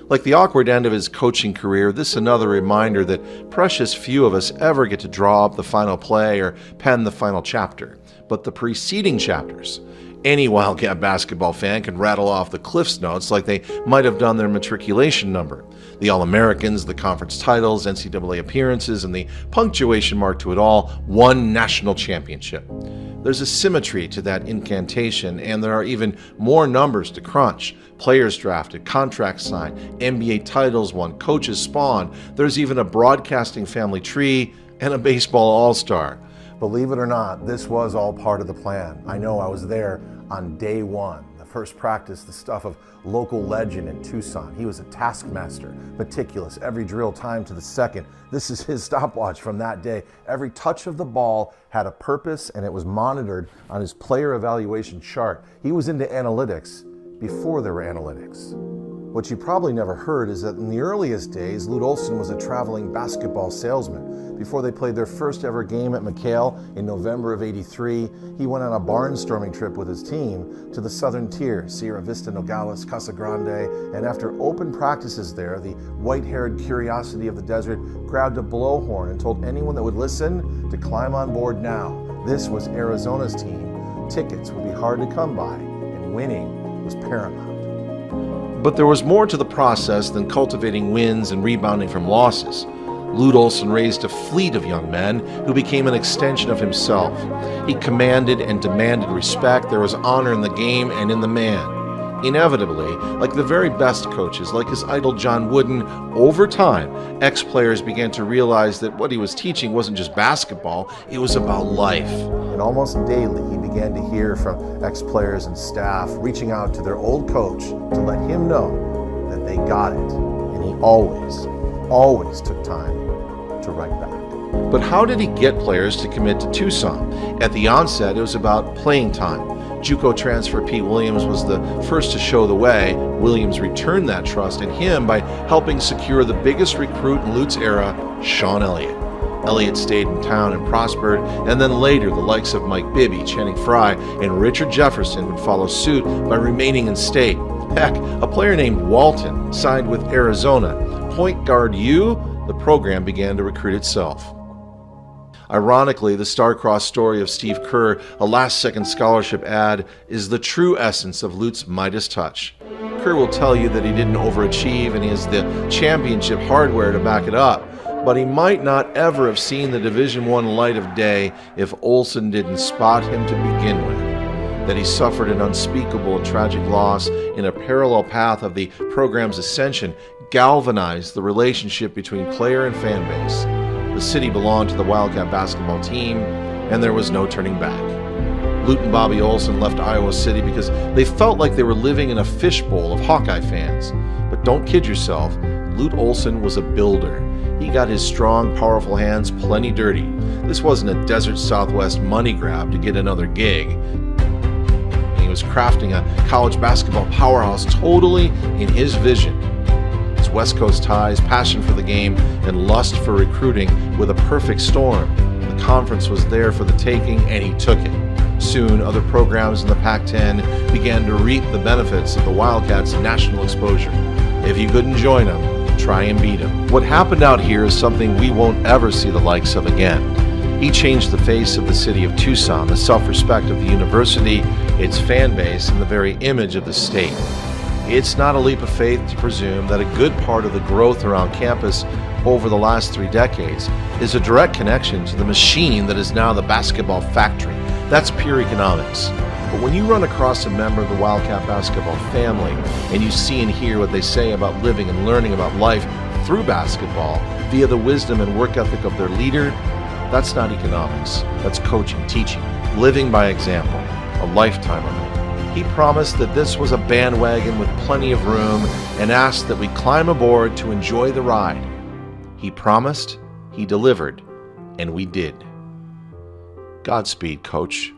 Like the awkward end of his coaching career, this is another reminder that precious few of us ever get to draw up the final play or pen the final chapter, but the preceding chapters. Any Wildcat basketball fan can rattle off the Cliffs Notes like they might have done their matriculation number. The All-Americans, the conference titles, NCAA appearances, and the punctuation mark to it all, one national championship. There's a symmetry to that incantation, and there are even more numbers to crunch. Players drafted, contracts signed, NBA titles won, coaches spawned. There's even a broadcasting family tree and a baseball all-star. Believe it or not, this was all part of the plan. I know, I was there on day one. The first practice, the stuff of local legend in Tucson. He was a taskmaster, meticulous, every drill timed to the second. This is his stopwatch from that day. Every touch of the ball had a purpose, and it was monitored on his player evaluation chart. He was into analytics before there were analytics. What you probably never heard is that in the earliest days, Lute Olson was a traveling basketball salesman. Before they played their first ever game at McHale in November of '83, he went on a barnstorming trip with his team to the southern tier, Sierra Vista, Nogales, Casa Grande, and after open practices there, the white-haired curiosity of the desert grabbed a blowhorn and told anyone that would listen to climb on board now. This was Arizona's team. Tickets would be hard to come by, and winning was paramount. But there was more to the process than cultivating wins and rebounding from losses. Lute Olson raised a fleet of young men who became an extension of himself. He commanded and demanded respect. There was honor in the game and in the man. Inevitably, like the very best coaches, like his idol John Wooden, over time, ex-players began to realize that what he was teaching wasn't just basketball, it was about life. And almost daily, he began to hear from ex-players and staff reaching out to their old coach to let him know that they got it. And he always took time to write back. But how did he get players to commit to Tucson? At the onset, it was about playing time. JUCO transfer Pete Williams was the first to show the way. Williams returned that trust in him by helping secure the biggest recruit in Lute's era, Sean Elliott. Elliott stayed in town and prospered, and then later the likes of Mike Bibby, Channing Frye, and Richard Jefferson would follow suit by remaining in state. Heck, a player named Walton signed with Arizona. Point guard U, the program began to recruit itself. Ironically, the star-crossed story of Steve Kerr, a last-second scholarship ad, is the true essence of Lute's Midas touch. Kerr will tell you that he didn't overachieve and he has the championship hardware to back it up, but he might not ever have seen the Division I light of day if Olson didn't spot him to begin with. That he suffered an unspeakable and tragic loss in a parallel path of the program's ascension galvanized the relationship between player and fan base. The city belonged to the Wildcat basketball team, and there was no turning back. Lute and Bobbi Olson left Iowa City because they felt like they were living in a fishbowl of Hawkeye fans. But don't kid yourself, Lute Olson was a builder. He got his strong, powerful hands plenty dirty. This wasn't a desert Southwest money grab to get another gig. He was crafting a college basketball powerhouse totally in his vision. His West Coast ties, passion for the game, and lust for recruiting with a perfect storm. The conference was there for the taking, and he took it. Soon, other programs in the Pac-10 began to reap the benefits of the Wildcats' national exposure. If you couldn't join them, try and beat them. What happened out here is something we won't ever see the likes of again. He changed the face of the city of Tucson, the self-respect of the university, its fan base, and the very image of the state. It's not a leap of faith to presume that a good part of the growth around campus over the last 3 decades is a direct connection to the machine that is now the basketball factory. That's pure economics. But when you run across a member of the Wildcat basketball family and you see and hear what they say about living and learning about life through basketball via the wisdom and work ethic of their leader, that's not economics. That's coaching, teaching, living by example, a lifetime of it. He promised that this was a bandwagon with plenty of room and asked that we climb aboard to enjoy the ride. He promised, he delivered, and we did. Godspeed, Coach.